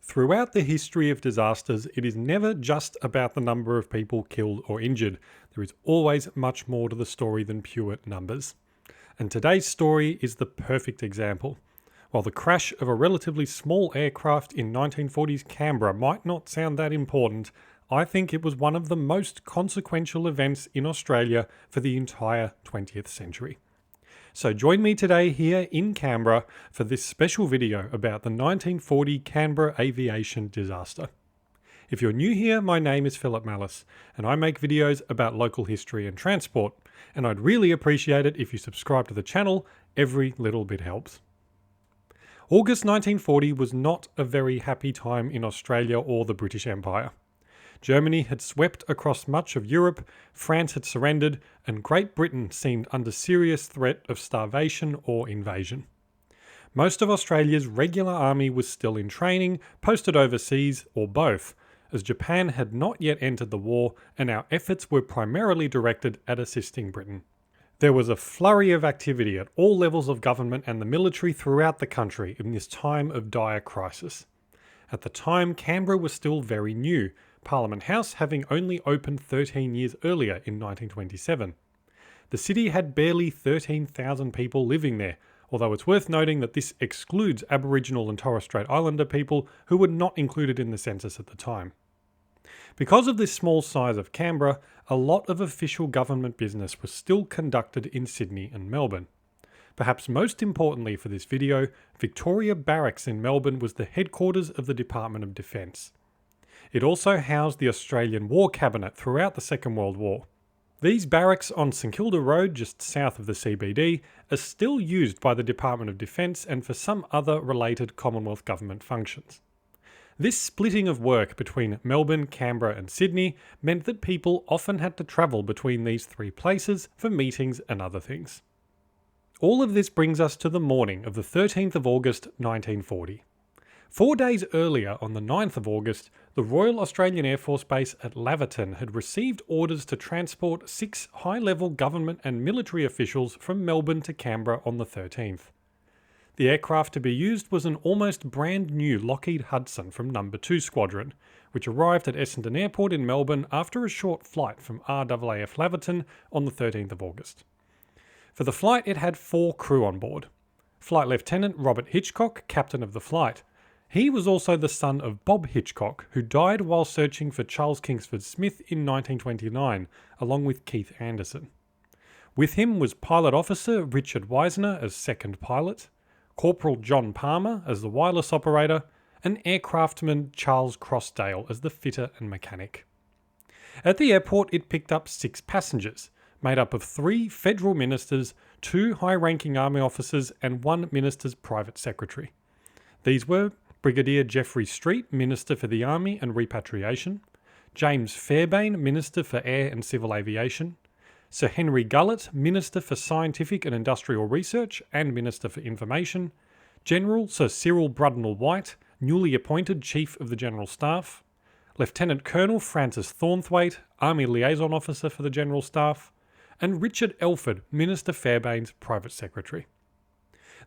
Throughout the history of disasters, it is never just about the number of people killed or injured. There is always much more to the story than pure numbers. And today's story is the perfect example. While the crash of a relatively small aircraft in 1940s Canberra might not sound that important, I think it was one of the most consequential events in Australia for the entire 20th century. So join me today here in Canberra for this special video about the 1940 Canberra aviation disaster. If you're new here, my name is Philip Mallis, and I make videos about local history and transport, and I'd really appreciate it if you subscribe to the channel. Every little bit helps. August 1940 was not a very happy time in Australia or the British Empire. Germany had swept across much of Europe, France had surrendered, and Great Britain seemed under serious threat of starvation or invasion. Most of Australia's regular army was still in training, posted overseas, or both, as Japan had not yet entered the war and our efforts were primarily directed at assisting Britain. There was a flurry of activity at all levels of government and the military throughout the country in this time of dire crisis. At the time, Canberra was still very new, Parliament House having only opened 13 years earlier in 1927. The city had barely 13,000 people living there, although it's worth noting that this excludes Aboriginal and Torres Strait Islander people who were not included in the census at the time. Because of this small size of Canberra, a lot of official government business was still conducted in Sydney and Melbourne. Perhaps most importantly for this video, Victoria Barracks in Melbourne was the headquarters of the Department of Defence. It also housed the Australian War Cabinet throughout the Second World War. These barracks on St Kilda Road, just south of the CBD, are still used by the Department of Defence and for some other related Commonwealth government functions. This splitting of work between Melbourne, Canberra and Sydney meant that people often had to travel between these three places for meetings and other things. All of this brings us to the morning of the 13th of August 1940. 4 days earlier, on the 9th of August, the Royal Australian Air Force Base at Laverton had received orders to transport 6 high-level government and military officials from Melbourne to Canberra on the 13th. The aircraft to be used was an almost brand new Lockheed Hudson from No. 2 Squadron, which arrived at Essendon Airport in Melbourne after a short flight from RAAF Laverton on the 13th of August. For the flight, it had 4 crew on board. Flight Lieutenant Robert Hitchcock, captain of the flight. He was also the son of Bob Hitchcock, who died while searching for Charles Kingsford Smith in 1929, along with Keith Anderson. With him was Pilot Officer Richard Wisner as second pilot, Corporal John Palmer as the wireless operator, and aircraftman Charles Crossdale as the fitter and mechanic. At the airport, it picked up 6 passengers, made up of 3 federal ministers, 2 high-ranking army officers, and 1 minister's private secretary. These were Brigadier Geoffrey Street, Minister for the Army and Repatriation, James Fairbairn, Minister for Air and Civil Aviation, Sir Henry Gullett, Minister for Scientific and Industrial Research and Minister for Information, General Sir Cyril Brudnell White, newly appointed Chief of the General Staff, Lieutenant Colonel Francis Thornthwaite, Army Liaison Officer for the General Staff, and Richard Elford, Minister Fairbairn's Private Secretary.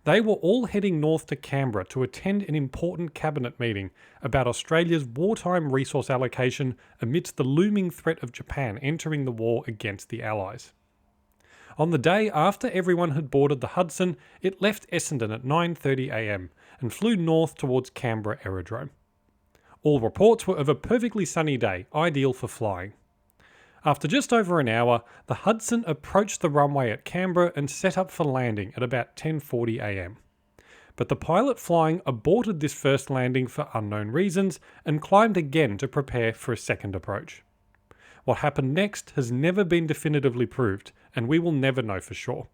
They were all heading north to Canberra to attend an important cabinet meeting about Australia's wartime resource allocation amidst the looming threat of Japan entering the war against the Allies. On the day after everyone had boarded the Hudson, it left Essendon at 9:30 a.m. and flew north towards Canberra Aerodrome. All reports were of a perfectly sunny day, ideal for flying. After just over an hour, the Hudson approached the runway at Canberra and set up for landing at about 10:40 a.m. But the pilot flying aborted this first landing for unknown reasons and climbed again to prepare for a second approach. What happened next has never been definitively proved, and we will never know for sure.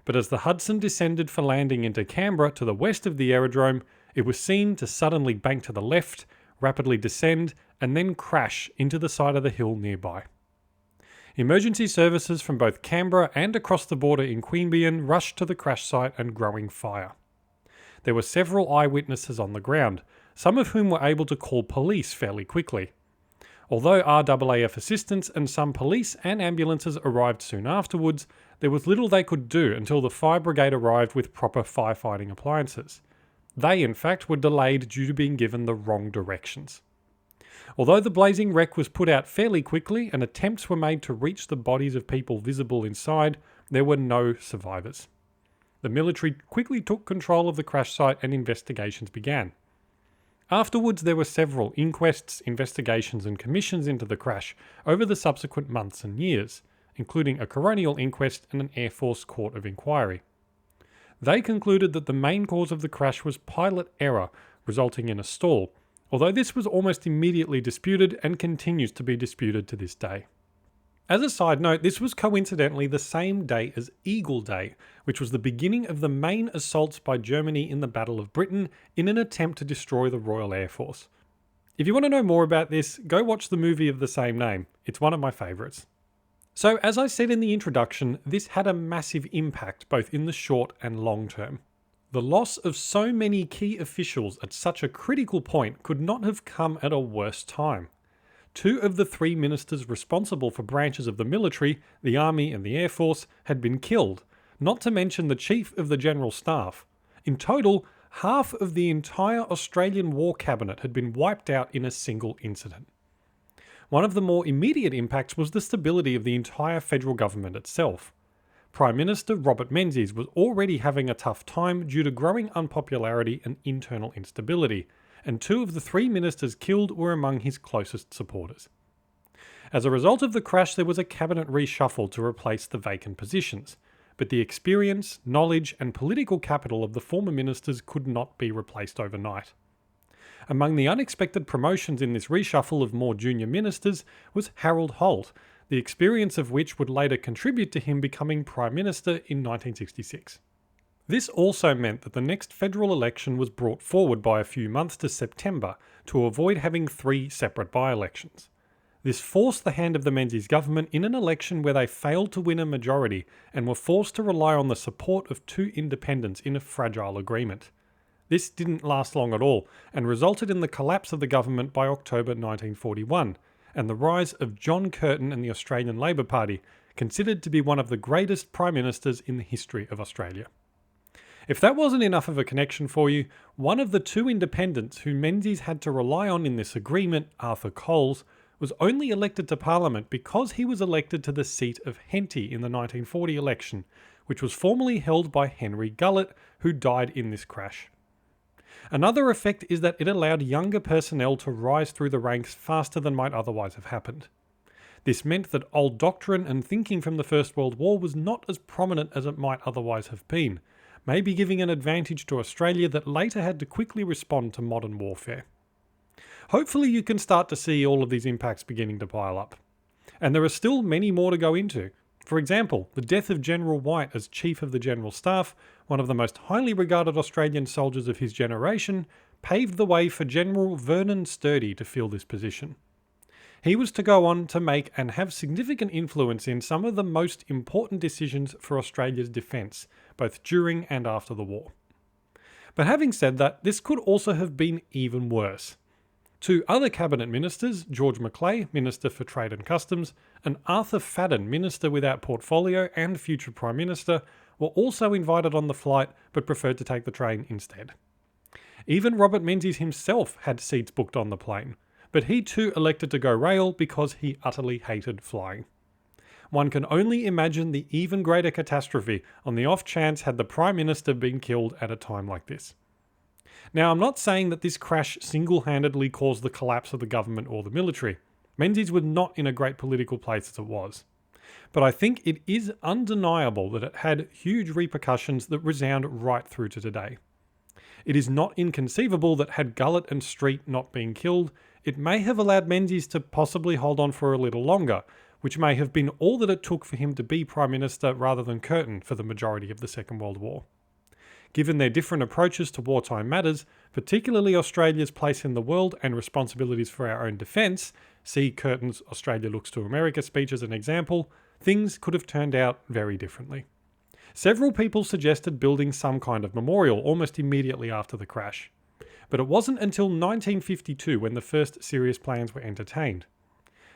But as the Hudson descended for landing into Canberra to the west of the aerodrome, it was seen to suddenly bank to the left, rapidly descend, and then crash into the side of the hill nearby. Emergency services from both Canberra and across the border in Queanbeyan rushed to the crash site and growing fire. There were several eyewitnesses on the ground, some of whom were able to call police fairly quickly. Although RAAF assistance and some police and ambulances arrived soon afterwards, there was little they could do until the fire brigade arrived with proper firefighting appliances. They, in fact, were delayed due to being given the wrong directions. Although the blazing wreck was put out fairly quickly and attempts were made to reach the bodies of people visible inside, there were no survivors. The military quickly took control of the crash site and investigations began. Afterwards, there were several inquests, investigations and commissions into the crash over the subsequent months and years, including a coronial inquest and an Air Force court of inquiry. They concluded that the main cause of the crash was pilot error, resulting in a stall, although this was almost immediately disputed and continues to be disputed to this day. As a side note, this was coincidentally the same day as Eagle Day, which was the beginning of the main assaults by Germany in the Battle of Britain in an attempt to destroy the Royal Air Force. If you want to know more about this, go watch the movie of the same name. It's one of my favourites. So, as I said in the introduction, this had a massive impact both in the short and long term. The loss of so many key officials at such a critical point could not have come at a worse time. 2 of the 3 ministers responsible for branches of the military, the Army and the Air Force, had been killed, not to mention the Chief of the General Staff. In total, half of the entire Australian War Cabinet had been wiped out in a single incident. One of the more immediate impacts was the stability of the entire federal government itself. Prime Minister Robert Menzies was already having a tough time due to growing unpopularity and internal instability, and 2 of the 3 ministers killed were among his closest supporters. As a result of the crash, there was a cabinet reshuffle to replace the vacant positions, but the experience, knowledge and political capital of the former ministers could not be replaced overnight. Among the unexpected promotions in this reshuffle of more junior ministers was Harold Holt, the experience of which would later contribute to him becoming Prime Minister in 1966. This also meant that the next federal election was brought forward by a few months to September to avoid having 3 separate by-elections. This forced the hand of the Menzies government in an election where they failed to win a majority and were forced to rely on the support of 2 independents in a fragile agreement. This didn't last long at all and resulted in the collapse of the government by October 1941 and the rise of John Curtin and the Australian Labor Party, considered to be one of the greatest prime ministers in the history of Australia. If that wasn't enough of a connection for you, one of the 2 independents who Menzies had to rely on in this agreement, Arthur Coles, was only elected to Parliament because he was elected to the seat of Henty in the 1940 election, which was formerly held by Henry Gullett, who died in this crash. Another effect is that it allowed younger personnel to rise through the ranks faster than might otherwise have happened. This meant that old doctrine and thinking from the First World War was not as prominent as it might otherwise have been, maybe giving an advantage to Australia that later had to quickly respond to modern warfare. Hopefully you can start to see all of these impacts beginning to pile up. And there are still many more to go into. For example, the death of General White as Chief of the General Staff, one of the most highly regarded Australian soldiers of his generation, paved the way for General Vernon Sturdy to fill this position. He was to go on to make and have significant influence in some of the most important decisions for Australia's defence, both during and after the war. But having said that, this could also have been even worse. 2 other cabinet ministers, George Macleay, Minister for Trade and Customs, and Arthur Fadden, Minister without portfolio and future Prime Minister, were also invited on the flight but preferred to take the train instead. Even Robert Menzies himself had seats booked on the plane, but he too elected to go rail because he utterly hated flying. One can only imagine the even greater catastrophe on the off chance had the Prime Minister been killed at a time like this. Now, I'm not saying that this crash single-handedly caused the collapse of the government or the military. Menzies was not in a great political place as it was. But I think it is undeniable that it had huge repercussions that resound right through to today. It is not inconceivable that had Gullett and Street not been killed, it may have allowed Menzies to possibly hold on for a little longer, which may have been all that it took for him to be Prime Minister rather than Curtin for the majority of the Second World War. Given their different approaches to wartime matters, particularly Australia's place in the world and responsibilities for our own defence, see Curtin's Australia Looks to America speech as an example, things could have turned out very differently. Several people suggested building some kind of memorial almost immediately after the crash. But it wasn't until 1952 when the first serious plans were entertained.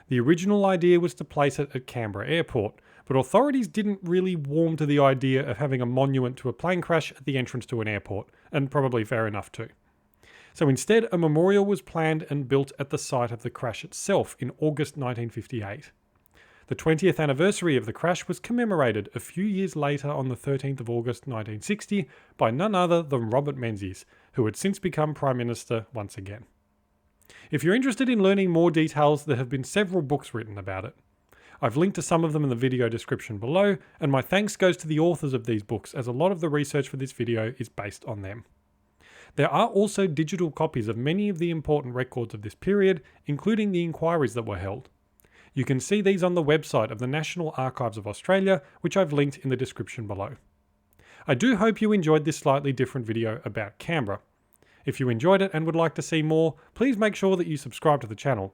The original idea was to place it at Canberra Airport, but authorities didn't really warm to the idea of having a monument to a plane crash at the entrance to an airport, and probably fair enough too. So instead, a memorial was planned and built at the site of the crash itself in August 1958. The 20th anniversary of the crash was commemorated a few years later on the 13th of August 1960 by none other than Robert Menzies, who had since become Prime Minister once again. If you're interested in learning more details, there have been several books written about it. I've linked to some of them in the video description below, and my thanks goes to the authors of these books, as a lot of the research for this video is based on them. There are also digital copies of many of the important records of this period, including the inquiries that were held. You can see these on the website of the National Archives of Australia, which I've linked in the description below. I do hope you enjoyed this slightly different video about Canberra. If you enjoyed it and would like to see more, please make sure that you subscribe to the channel.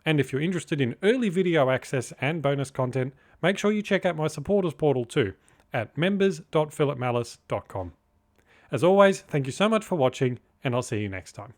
And if you're interested in early video access and bonus content, make sure you check out my supporters portal too, at members.philipmallis.com. As always, thank you so much for watching, and I'll see you next time.